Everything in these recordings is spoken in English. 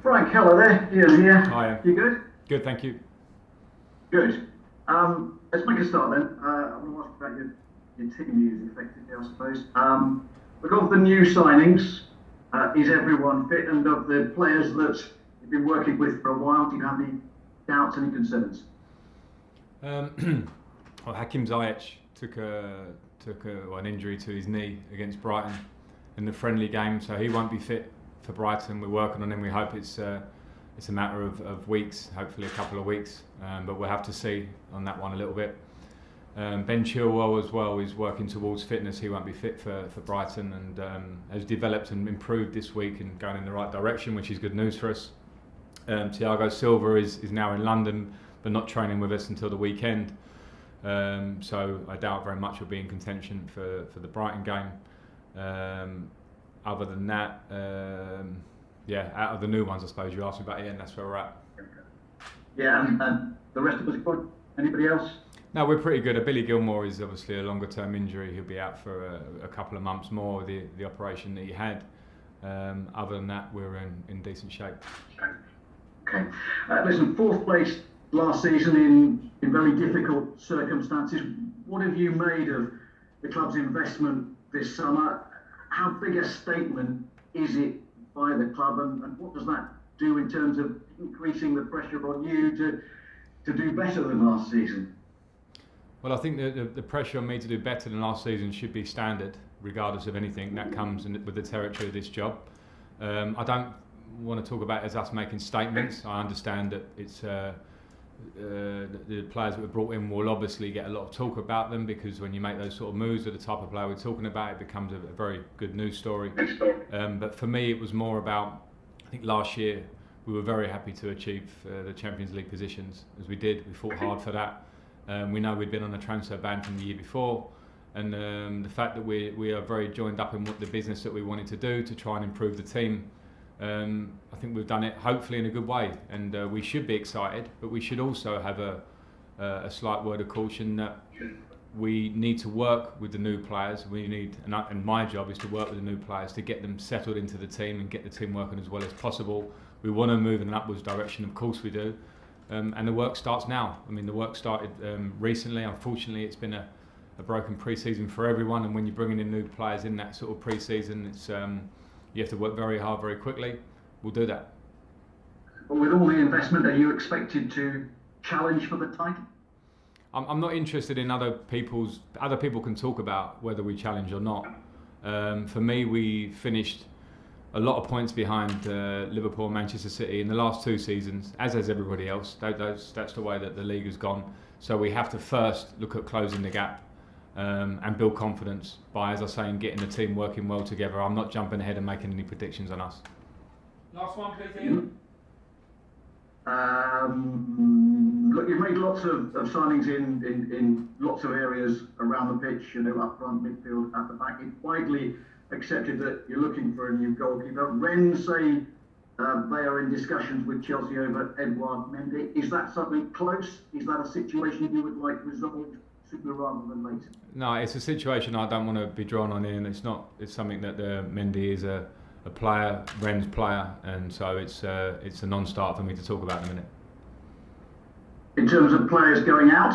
Frank, hello there. Ian here. Hi. You good? Good, thank you. Good. Let's make a start then. I want to ask about your team use effectively, I suppose. We've got the new signings. Is everyone fit? And of the players that you've been working with for a while, do you have any doubts, any concerns? Well, Hakim Ziyech took an injury to his knee against Brighton in the friendly game, so he won't be fit for Brighton. We're working on him. We hope it's a matter of weeks, hopefully a couple of weeks, but we'll have to see on that one a little bit. Ben Chilwell as well is working towards fitness. He won't be fit for Brighton, and has developed and improved this week and going in the right direction, which is good news for us. Thiago Silva is now in London, but not training with us until the weekend. So I doubt very much he'll be in contention for the Brighton game. Other than that, out of the new ones, I suppose you asked me about Ian, that's where we're at. Yeah, and the rest of us good? Anybody else? No, we're pretty good. Billy Gilmore is obviously a longer term injury. He'll be out for a couple of months more with the operation that he had. Other than that, we're in decent shape. Okay. Listen, fourth place last season in very difficult circumstances. What have you made of the club's investment this summer? How big a statement is it by the club, and what does that do in terms of increasing the pressure on you to do better than last season? Well, I think the pressure on me to do better than last season should be standard, regardless of anything that comes with the territory of this job. I don't want to talk about it as us making statements. I understand that it's the players that were brought in will obviously get a lot of talk about them, because when you make those sort of moves with the type of player we're talking about, it becomes a very good news story. But for me, it was more about, I think last year we were very happy to achieve the Champions League positions, as we did. We fought hard for that. We know we'd been on a transfer ban from the year before, and the fact that we are very joined up in what the business that we wanted to do to try and improve the team. I think we've done it hopefully in a good way, and we should be excited, but we should also have a slight word of caution that we need to work with the new players. And my job is to work with the new players to get them settled into the team and get the team working as well as possible. We want to move in an upwards direction, of course we do, and the work starts now. I mean, the work started recently. Unfortunately, it's been a broken pre-season for everyone, and when you're bringing in new players in that sort of pre-season, it's you have to work very hard, very quickly. We'll do that. But with all the investment, are you expected to challenge for the title? I'm not interested in other people can talk about whether we challenge or not. For me, we finished a lot of points behind Liverpool and Manchester City in the last two seasons, as has everybody else. That's the way that the league has gone. So we have to first look at closing the gap. And build confidence by, as I say, getting the team working well together. I'm not jumping ahead and making any predictions on us. Last one, please, Ian. Look, you've made lots of signings in lots of areas around the pitch, up front, midfield, at the back. It's widely accepted that you're looking for a new goalkeeper. Rennes say they are in discussions with Chelsea over Edouard Mendy. Is that something close? Is that a situation you would like resolved sooner rather than later? No, it's a situation I don't want to be drawn on in. It's something that Mendy is a player, Rennes player, and so it's a non-start for me to talk about in a minute. In terms of players going out,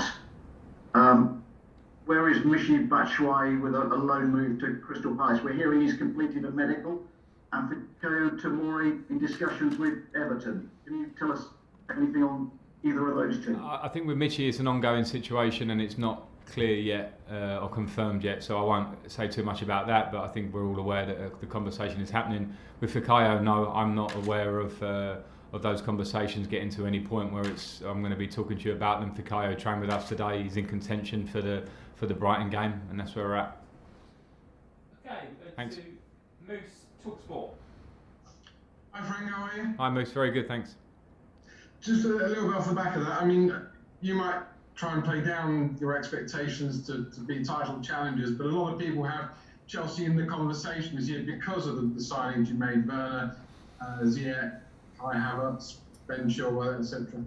where is Michy Batshuayi with a loan move to Crystal Palace? We're hearing he's completed a medical, and Fikayo Tomori in discussions with Everton. Can you tell us anything on either of those two? I think with Michy it's an ongoing situation and it's not clear yet or confirmed yet, so I won't say too much about that, but I think we're all aware that the conversation is happening. With Fikayo, no, I'm not aware of those conversations getting to any point where I'm going to be talking to you about them. Fikayo trained with us today. He's in contention for the Brighton game, and that's where we're at. Okay, thanks. To Moose Talk Sport. Hi Frank, how are you? Hi Moose, very good, thanks. Just a little bit off the back of that, I mean, you might try and play down your expectations to be title challengers, but a lot of people have Chelsea in the conversation this year because of the signings you made, Werner, Ziyech, Kai Havertz, Ben Chilwell, etc.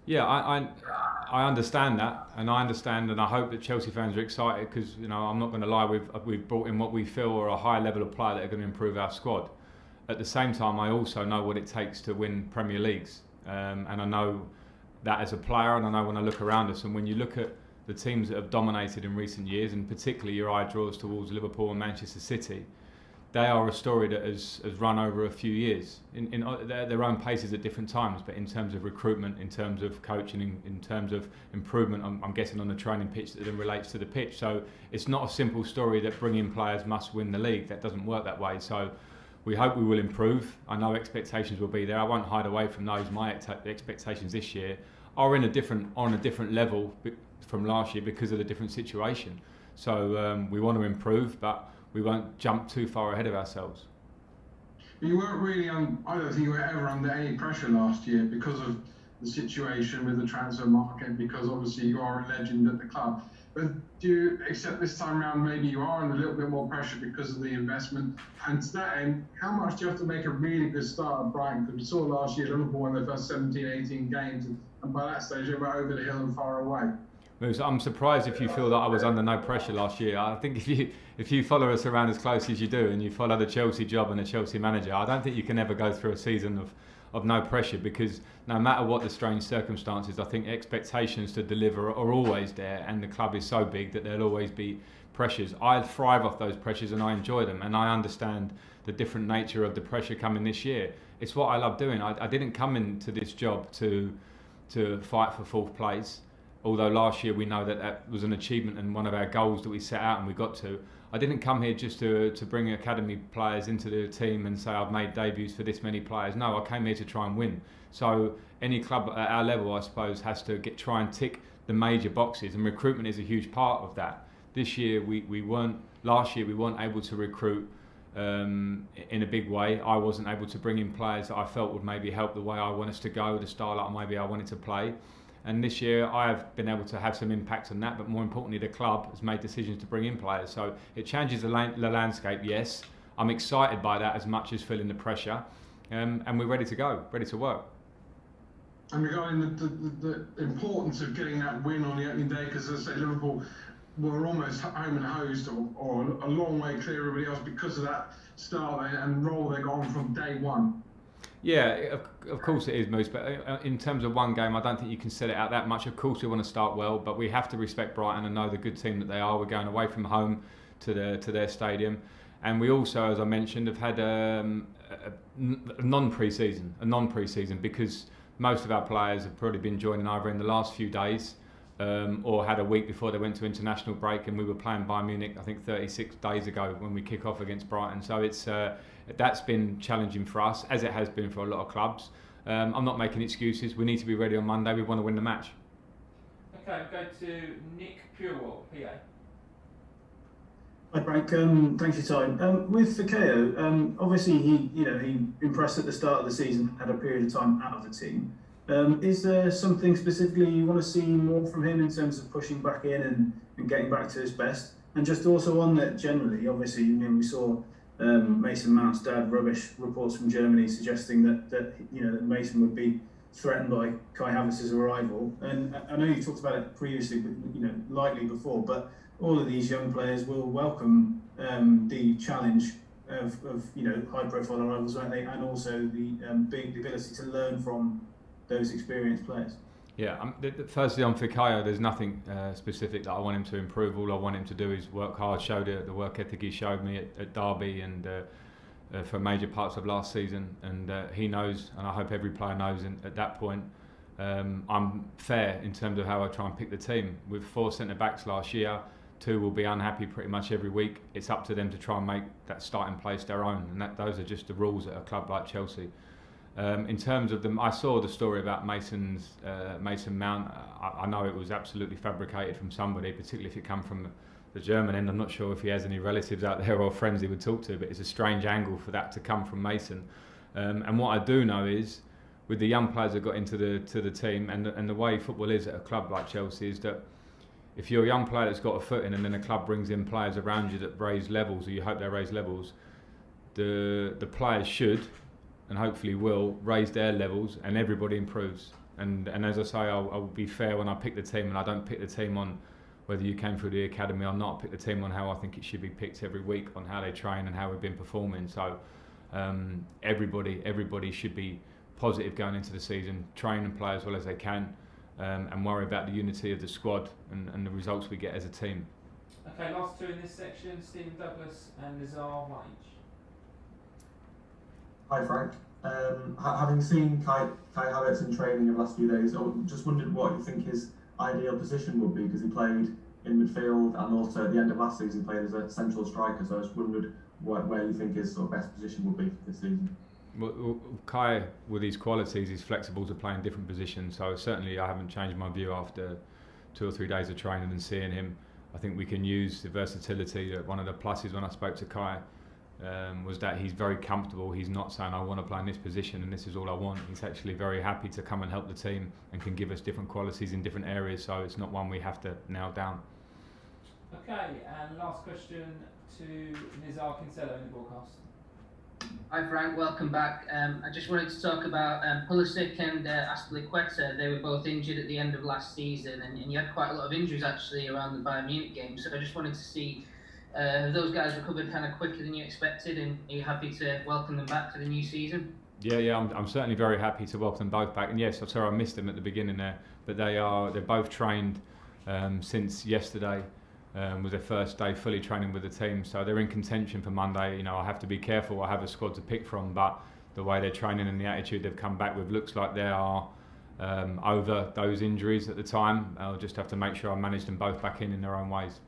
Yeah, I understand that, and I hope that Chelsea fans are excited because I'm not going to lie, we've brought in what we feel are a high level of player that are going to improve our squad. at the same time, I also know what it takes to win Premier Leagues, and I know that as a player, and I know when I look around us, and when you look at the teams that have dominated in recent years, and particularly your eye draws towards Liverpool and Manchester City, they are a story that has run over a few years in their own paces at different times, but in terms of recruitment, in terms of coaching, in terms of improvement, I'm guessing on the training pitch that then relates to the pitch. So it's not a simple story that bringing players must win the league. That doesn't work that way. So we hope we will improve. I know expectations will be there. I won't hide away from those. My expectations this year are on a different level from last year because of the different situation. So we want to improve, but we won't jump too far ahead of ourselves. You weren't really I don't think you were ever under any pressure last year because of the situation with the transfer market, because obviously you are a legend at the club. But do you accept this time around maybe you are under a little bit more pressure because of the investment? And to that end, how much do you have to make a really good start at Brighton? Because we saw last year Liverpool won their first 17, 18 games, and by that stage they were over the hill and far away. I'm surprised if you feel that I was under no pressure last year. I think if you follow us around as close as you do, and you follow the Chelsea job and the Chelsea manager, I don't think you can ever go through a season of no pressure, because no matter what the strange circumstances, I think expectations to deliver are always there, and the club is so big that there'll always be pressures. I thrive off those pressures and I enjoy them, and I understand the different nature of the pressure coming this year. It's what I love doing. I didn't come into this job to fight for fourth place. Although last year we know that was an achievement and one of our goals that we set out and we got to. I didn't come here just to bring academy players into the team and say I've made debuts for this many players. No, I came here to try and win. So any club at our level, I suppose, has to try and tick the major boxes, and recruitment is a huge part of that. This year last year we weren't able to recruit in a big way. I wasn't able to bring in players that I felt would maybe help the way I want us to go, the style that maybe I wanted to play. And this year I've been able to have some impact on that, but more importantly the club has made decisions to bring in players. So it changes the landscape, yes. I'm excited by that as much as feeling the pressure, and we're ready to go, ready to work. And regarding the importance of getting that win on the opening day, because as I say, Liverpool were almost home and hosed or a long way clear of everybody else because of that start and role they got on from day one. Yeah, of course it is, Moose, but in terms of one game, I don't think you can set it out that much. Of course we want to start well, but we have to respect Brighton and know the good team that they are. We're going away from home to their stadium, and we also, as I mentioned, have had a non-pre-season because most of our players have probably been joining either in the last few days or had a week before they went to international break, and we were playing Bayern Munich, I think 36 days ago when we kick off against Brighton. So that's been challenging for us, as it has been for a lot of clubs. I'm not making excuses. We need to be ready on Monday. We want to win the match. Okay, go to Nick Purewell, PA. Hi Frank, thanks for your time. With Fikayo, obviously he impressed at the start of the season, had a period of time out of the team. Is there something specifically you want to see more from him in terms of pushing back in and getting back to his best? And just also on that generally, obviously, we saw Mason Mount's dad rubbish reports from Germany suggesting that Mason would be threatened by Kai Havertz's arrival. And I know you talked about it previously, but lightly before. But all of these young players will welcome the challenge of high-profile arrivals, won't they? And also the ability to learn from those experienced players. Yeah, firstly on Fikayo, there's nothing specific that I want him to improve. All I want him to do is work hard, show the work ethic he showed me at Derby and for major parts of last season. And he knows, and I hope every player knows at that point, I'm fair in terms of how I try and pick the team. With 4 centre-backs last year, 2 will be unhappy pretty much every week. It's up to them to try and make that starting place their own. And those are just the rules at a club like Chelsea. In terms of them, I saw the story about Mason Mount. I know it was absolutely fabricated from somebody, particularly if it come from the German end. I'm not sure if he has any relatives out there or friends he would talk to, but it's a strange angle for that to come from Mason. And what I do know is, with the young players that got into the team and the way football is at a club like Chelsea, is that if you're a young player that's got a foot in and then a club brings in players around you that raise levels, or you hope they raise levels, the players should, and hopefully will, raise their levels, and everybody improves. And as I say, I will be fair when I pick the team, and I don't pick the team on whether you came through the academy or not. I pick the team on how I think it should be picked every week, on how they train and how we've been performing. So Everybody should be positive going into the season, train and play as well as they can, and worry about the unity of the squad and the results we get as a team. Okay, last two in this section, Stephen Douglas and Nizar Wage. Hi Frank. Having seen Kai Havertz in training in the last few days, I just wondered what you think his ideal position would be, because he played in midfield and also at the end of last season played as a central striker, so I just wondered where you think his sort of best position would be for this season. Well, Kai, with his qualities, is flexible to play in different positions, so certainly I haven't changed my view after 2 or 3 days of training and seeing him. I think we can use the versatility. One of the pluses when I spoke to Kai was that he's very comfortable. He's not saying I want to play in this position and this is all I want. He's actually very happy to come and help the team and can give us different qualities in different areas, so it's not one we have to nail down. Okay, and last question to Nizar Kinsella in the broadcast. Hi Frank, welcome back. I just wanted to talk about Pulisic and Azpilicueta. They were both injured at the end of last season, and you had quite a lot of injuries actually around the Bayern Munich game. So I just wanted to see have those guys recovered kind of quicker than you expected, and are you happy to welcome them back to the new season? Yeah, I'm certainly very happy to welcome them both back. And yes, I'm sorry I missed them at the beginning there, but they're both trained since yesterday. Was their first day fully training with the team, so they're in contention for Monday. You know, I have to be careful. I have a squad to pick from, but the way they're training and the attitude they've come back with looks like they are over those injuries at the time. I'll just have to make sure I manage them both back in their own ways.